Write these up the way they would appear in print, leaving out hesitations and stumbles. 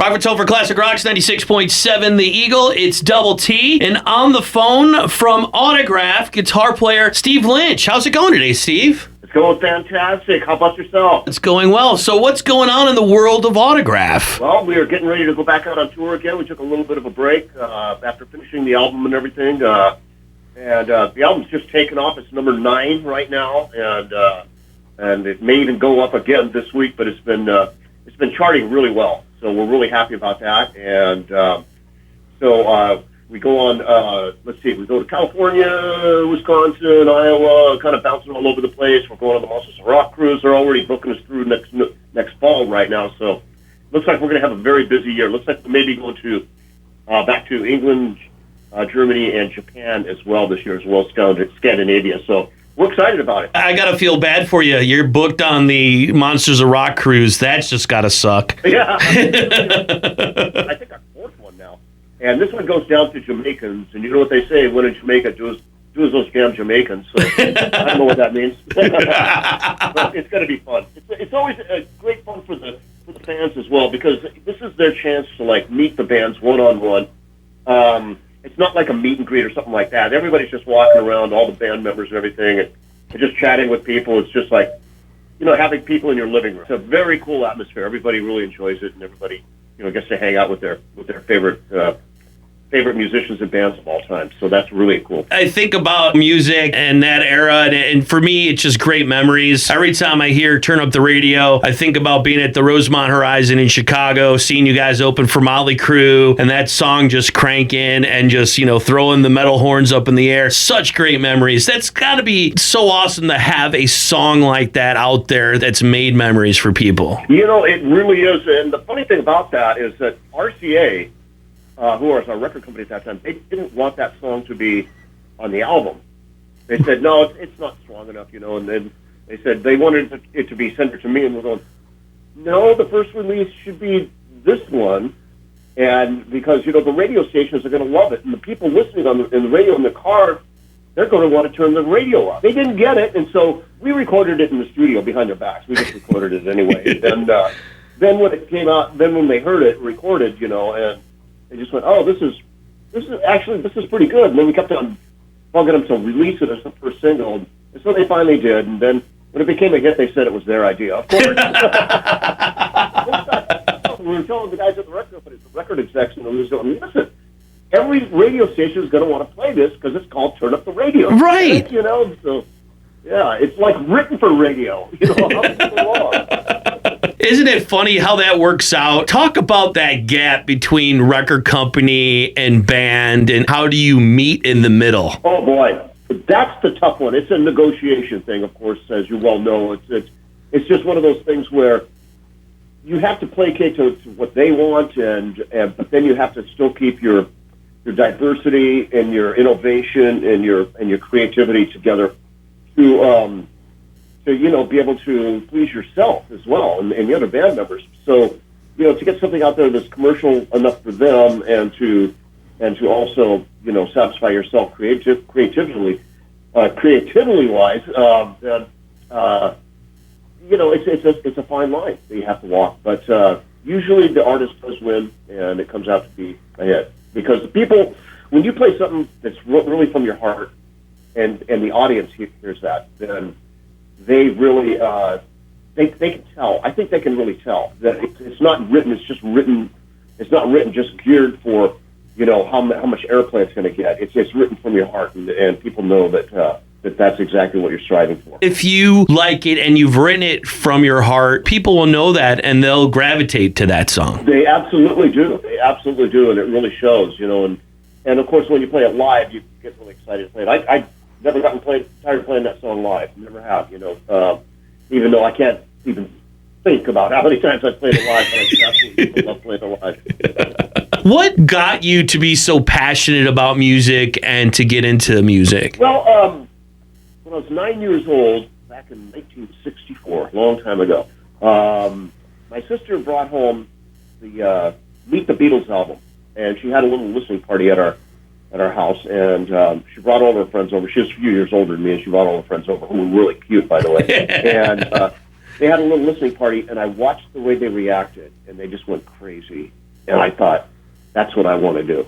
Rockford's home for Classic Rocks, 96.7 The Eagle. It's Double T. And on the phone from Autograph, guitar player Steve Lynch. How's it going today, Steve? It's going fantastic. How about yourself? It's going well. So what's going on in the world of Autograph? Well, we are getting ready to go back out on tour again. We took a little bit of a break after finishing the album and everything. And the album's just taken off. It's number 9 right now. And it may even go up again this week, but it's been charting really well. So we're really happy about that. And so we go on, we go to California, Wisconsin, Iowa, kind of bouncing all over the place. We're going on the Monsters of Rock cruise. They're already booking us through next fall right now. So looks like we're going to have a very busy year. Looks like we may be going to back to England, Germany, and Japan as well this year, as well as Scandinavia. So we're excited about it. I got to feel bad for you. You're booked on the Monsters of Rock cruise. That's just got to suck. Yeah. I think our 4th one now. And this one goes down to Jamaicans. And you know what they say, when in Jamaica, do as those damn Jamaicans. So I don't know what that means. But it's going to be fun. It's always great fun for the fans as well, because this is their chance to meet the bands one-on-one. It's not like a meet and greet or something like that. Everybody's just walking around, all the band members and everything, and just chatting with people. It's just like, having people in your living room. It's a very cool atmosphere. Everybody really enjoys it, and everybody, gets to hang out with their favorite musicians and bands of all time. So that's really cool. I think about music and that era, and for me, it's just great memories. Every time I hear Turn Up the Radio, I think about being at the Rosemont Horizon in Chicago, seeing you guys open for Motley Crue, and that song just cranking and just, throwing the metal horns up in the air. Such great memories. That's got to be so awesome to have a song like that out there that's made memories for people. It really is. And the funny thing about that is that RCA, who was our record company at that time, they didn't want that song to be on the album. They said, no, it's not strong enough, and then they said they wanted it to be sent to me, and we're going, no, the first release should be this one, and because, the radio stations are going to love it, and the people listening in the radio in the car, they're going to want to turn the radio up. They didn't get it, and so we recorded it in the studio behind their backs. We just recorded it anyway. And then when it came out, when they heard it recorded, and they just went, oh, this is pretty good. And then we kept on bugging them to release it as the first single. And so they finally did. And then when it became a hit, they said it was their idea. Of course. We were telling the guys at the record companies, the record execs, we was going, listen, every radio station is going to want to play this because it's called Turn Up the Radio. Right. So, yeah, it's like written for radio. Isn't it funny how that works out? Talk about that gap between record company and band, and how do you meet in the middle? Oh, boy. That's the tough one. It's a negotiation thing, of course, as you well know. It's just one of those things where you have to placate to what they want, but then you have to still keep your diversity and your innovation and your creativity together to be able to please yourself as well and the other band members. So, to get something out there that's commercial enough for them and to also, satisfy yourself creatively wise, it's a fine line that you have to walk. But usually the artist does win, and it comes out to be a hit. Because the people, when you play something that's really from your heart, and the audience hears that, then they really they can tell. I think they can really tell that it's not written. It's just written. It's not written just geared for how much airplay it's going to get. It's written from your heart, and people know that that's exactly what you're striving for. If you like it and you've written it from your heart, people will know that and they'll gravitate to that song. They absolutely do. And it really shows. And of course, when you play it live, you get really excited to play it. I never gotten tired of playing that song live. Never have, even though I can't even think about how many times I've played it live, but I absolutely love playing it live. What got you to be so passionate about music and to get into music? Well, when I was 9 years old, back in 1964, a long time ago, my sister brought home the Meet the Beatles album, and she had a little listening party at our house, and she brought all her friends over. She was a few years older than me, and she brought all her friends over, who were really cute, by the way. And they had a little listening party, and I watched the way they reacted, and they just went crazy. And I thought, that's what I want to do.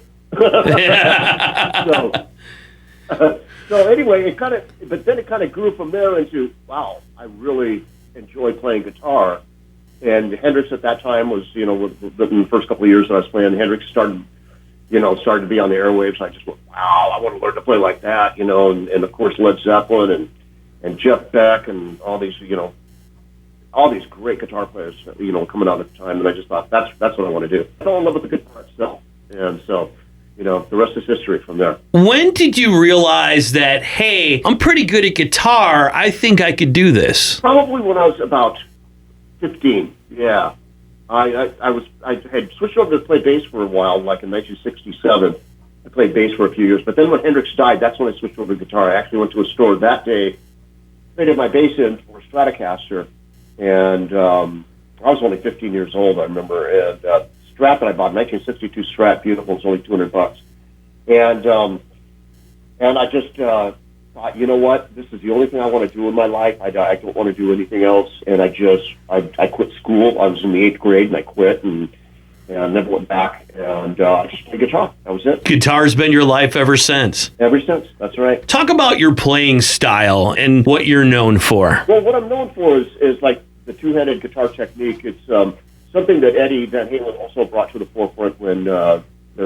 So anyway, but then it kind of grew from there into, wow, I really enjoy playing guitar. And Hendrix at that time was, in the first couple of years that I was playing, Hendrix started to be on the airwaves. I just went, wow, I want to learn to play like that, and of course Led Zeppelin and Jeff Beck and all these great guitar players, coming out at the time. And I just thought, that's what I want to do. I fell in love with the guitar itself. And so, the rest is history from there. When did you realize that, hey, I'm pretty good at guitar, I think I could do this? Probably when I was about 15, yeah. I had switched over to play bass for a while, like in 1967. I played bass for a few years, but then when Hendrix died, that's when I switched over to guitar. I actually went to a store that day, traded my bass in for a Stratocaster, and I was only 15 years old, I remember, and Strat that I bought, 1962 Strat, beautiful, it's only $200. And I just thought, you know what, this is the only thing I want to do in my life. I don't want to do anything else. And I quit school. I was in the 8th grade and I quit and I never went back. And I just played guitar. That was it. Guitar's been your life ever since. Ever since, that's right. Talk about your playing style and what you're known for. Well, what I'm known for is like the two-handed guitar technique. It's something that Eddie Van Halen also brought to the forefront when their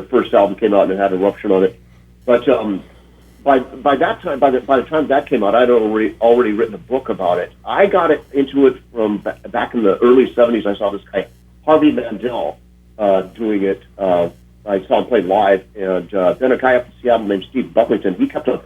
first album came out and it had Eruption on it. But by the time that came out, I'd already written a book about it. I got into it from back in the early 70s. I saw this guy, Harvey Mandel, doing it. I saw him play live, and then a guy up in Seattle named Steve Bucklington, he kept on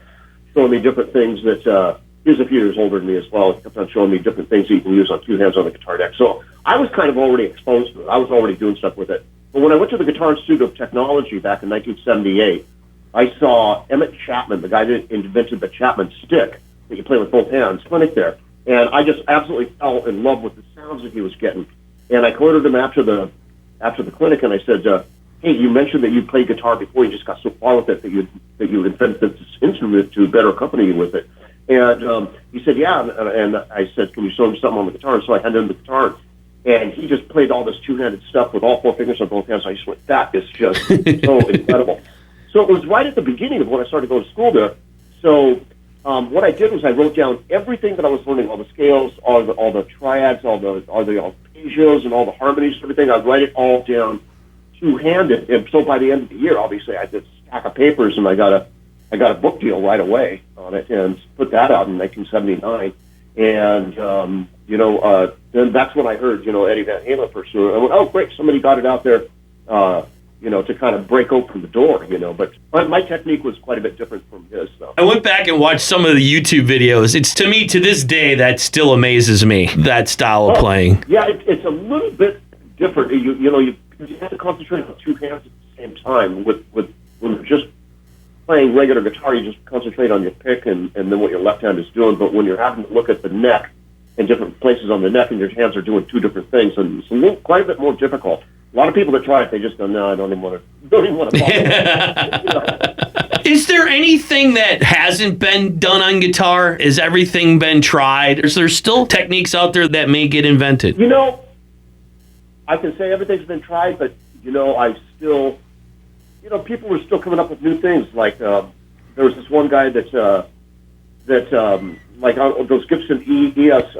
showing me different things that, he was a few years older than me as well. He kept on showing me different things that you can use on two hands on the guitar deck. So I was kind of already exposed to it. I was already doing stuff with it. But when I went to the Guitar Institute of Technology back in 1978, I saw Emmett Chapman, the guy that invented the Chapman stick that you play with both hands, clinic there. And I just absolutely fell in love with the sounds that he was getting. And I quoted him after the clinic, and I said, hey, you mentioned that you played guitar before. You just got so far with it that you invented this instrument to better accompany you with it. And he said, yeah. And I said, can you show me something on the guitar? And so I handed him the guitar. And he just played all this two-handed stuff with all four fingers on both hands. I just went, that is just so incredible. So it was right at the beginning of when I started to go to school there. So what I did was I wrote down everything that I was learning, all the scales, all the triads, all the arpeggios, and all the harmonies, everything. I'd write it all down two-handed. And so by the end of the year, obviously, I did a stack of papers, and I got a book deal right away on it, and put that out in 1979. And then that's when I heard Eddie Van Halen first. So I went, oh great, somebody got it out there. To kind of break open the door, But my technique was quite a bit different from his, though. I went back and watched some of the YouTube videos. It's, to me, to this day, that still amazes me, that style of playing. Yeah, it's a little bit different. You have to concentrate on two hands at the same time. When you're just playing regular guitar, you just concentrate on your pick and then what your left hand is doing. But when you're having to look at the neck and different places on the neck, and your hands are doing two different things, and it's quite a bit more difficult. A lot of people that try it, they just go, no, I don't even want to follow. Is there anything that hasn't been done on guitar? Has everything been tried? Is there still techniques out there that may get invented? I can say everything's been tried, but, I still, people are still coming up with new things. Like, there was this one guy that those Gibson ES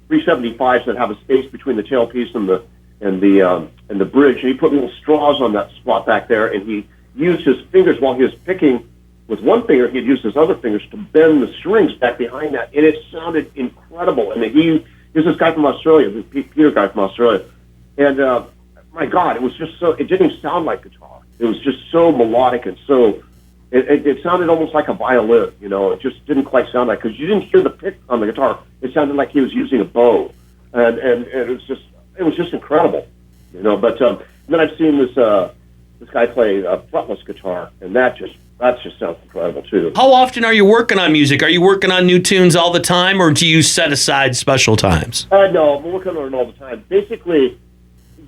375s that have a space between the tailpiece and the bridge, and he put little straws on that spot back there, and he used his fingers while he was picking with one finger. He'd use his other fingers to bend the strings back behind that, and it sounded incredible. And he was this guy from Australia, the Peter guy from Australia, and my God, it was just so. It didn't sound like guitar. It was just so melodic and so. It sounded almost like a violin. It just didn't quite sound like, because you didn't hear the pick on the guitar. It sounded like he was using a bow, and it was just. It was just incredible, But then I've seen this guy play a fretless guitar, and that just sounds incredible too. How often are you working on music? Are you working on new tunes all the time, or do you set aside special times? No, I'm working on it all the time. Basically,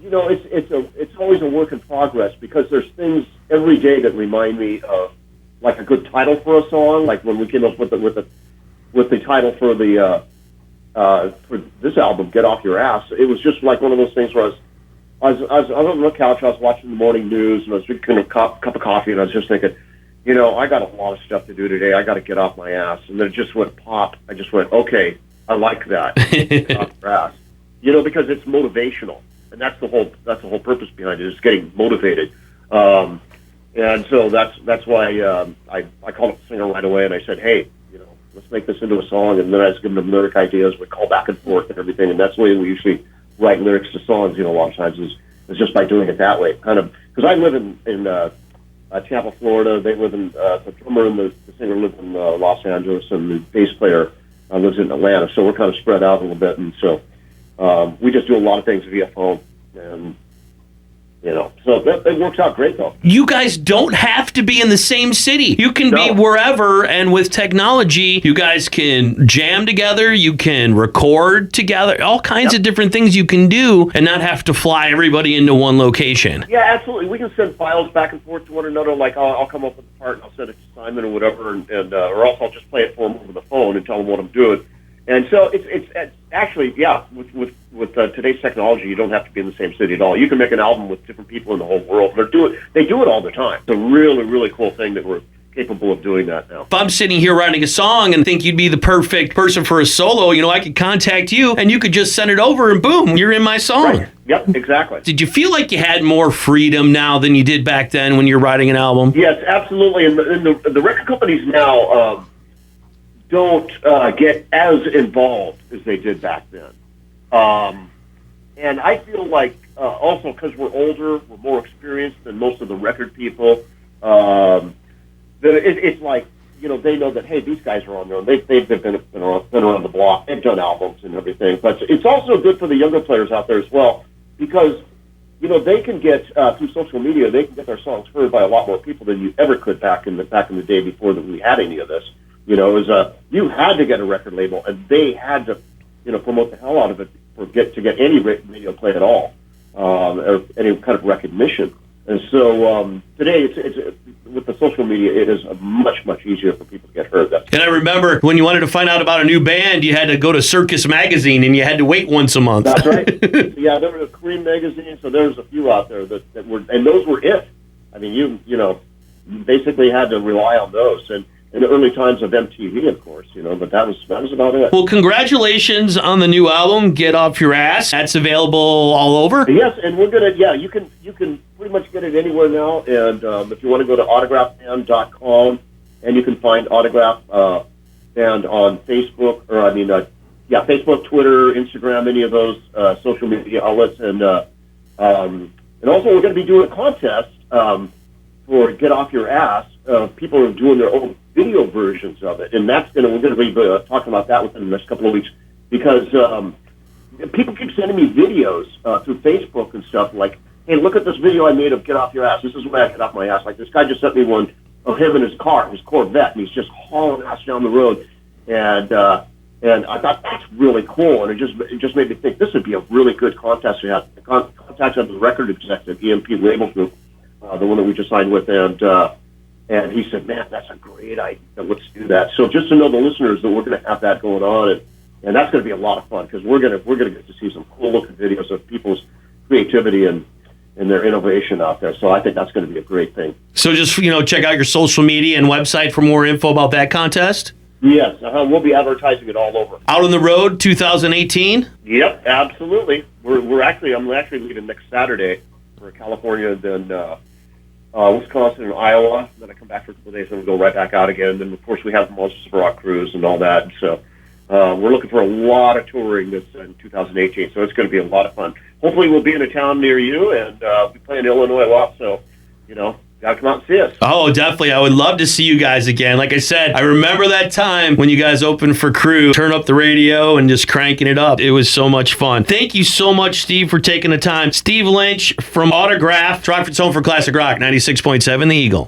it's always a work in progress, because there's things every day that remind me of like a good title for a song. Like when we came up with the title for the. For this album, Get Off Your Ass, it was just like one of those things where I was on the couch, I was watching the morning news, and I was drinking a cup of coffee, and I was just thinking, I got a lot of stuff to do today. I got to get off my ass. And then it just went pop. I just went, okay, I like that. Get off your ass. Because it's motivational, and that's the whole purpose behind it, is getting motivated. And so that's why I called up the singer right away, and I said, hey, let's make this into a song. And then I was giving them lyric ideas. We call back and forth and everything, and that's the way we usually write lyrics to songs. A lot of times is just by doing it that way. Kind of because I live in Tampa, Florida. They live in the drummer and the singer live in Los Angeles, and the bass player lives in Atlanta. So we're kind of spread out a little bit, and so we just do a lot of things via phone, and so it works out great, though. You guys don't have to be in the same city. You can be wherever, and with technology, you guys can jam together, you can record together, all kinds of different things you can do, and not have to fly everybody into one location. Yeah, absolutely. We can send files back and forth to one another. Like, I'll come up with a part, and I'll send it to Simon or whatever, or else I'll just play it for him over the phone and tell him what I'm doing. And so it's actually, with today's technology, you don't have to be in the same city at all. You can make an album with different people in the whole world. They do it all the time. It's a really, really cool thing that we're capable of doing that now. If I'm sitting here writing a song and think you'd be the perfect person for a solo, I could contact you and you could just send it over and boom, you're in my song. Right. Yep, exactly. Did you feel like you had more freedom now than you did back then when you're writing an album? Yes, absolutely. And the record companies now don't get as involved as they did back then. And I feel like also because we're older, we're more experienced than most of the record people, that it's like, they know that, hey, these guys are on their own. They've been around the block. They've done albums and everything. But it's also good for the younger players out there as well, because, they can get, through social media, they can get their songs heard by a lot more people than you ever could back in the day before that we had any of this. You had to get a record label, and they had to, promote the hell out of it to get any radio play at all, or any kind of recognition. And so today, it's with the social media, it is much, much easier for people to get heard. And I remember when you wanted to find out about a new band, you had to go to Circus Magazine, and you had to wait once a month. That's right. Yeah, there was a Korean magazine, so there was a few out there that were, and those were it. I mean, you basically had to rely on those, and in the early times of MTV, of course, but that was about it. Well, congratulations on the new album, Get Off Your Ass. That's available all over? Yes, and we're going to, you can pretty much get it anywhere now, and if you want to go to autographband.com, and you can find Autograph Band on Facebook, Facebook, Twitter, Instagram, any of those social media outlets, and also we're going to be doing a contest for Get Off Your Ass. People are doing their own video versions of it, and we're going to be talking about that within the next couple of weeks, because people keep sending me videos through Facebook and stuff like, hey, look at this video I made of Get Off Your Ass. This is where I get off my ass. Like, this guy just sent me one of him in his car, his Corvette, and he's just hauling ass down the road, and I thought that's really cool, and it just made me think this would be a really good contest to have. Contacted the record executive, EMP Label Group, the one that we just signed with, and he said, man, that's a great idea. Let's do that. So just to know the listeners that we're going to have that going on, and that's going to be a lot of fun, because we're going to get to see some cool looking videos of people's creativity and their innovation out there. So I think that's going to be a great thing. So just, check out your social media and website for more info about that contest? Yes, we'll be advertising it all over. Out on the road, 2018? Yep, absolutely. I'm actually leaving next Saturday for California, then Wisconsin and Iowa. Then I come back for a couple of days, and we go right back out again. And then, of course, we have the Monsters of Rock cruise and all that. So we're looking for a lot of touring this in 2018. So it's going to be a lot of fun. Hopefully, we'll be in a town near you, and we play in Illinois a lot. So, got to come out and see us. Oh, definitely. I would love to see you guys again. Like I said, I remember that time when you guys opened for Crew, turn up the radio and just cranking it up. It was so much fun. Thank you so much, Steve, for taking the time. Steve Lynch from Autograph, Rockford's home for classic rock, 96.7 The Eagle.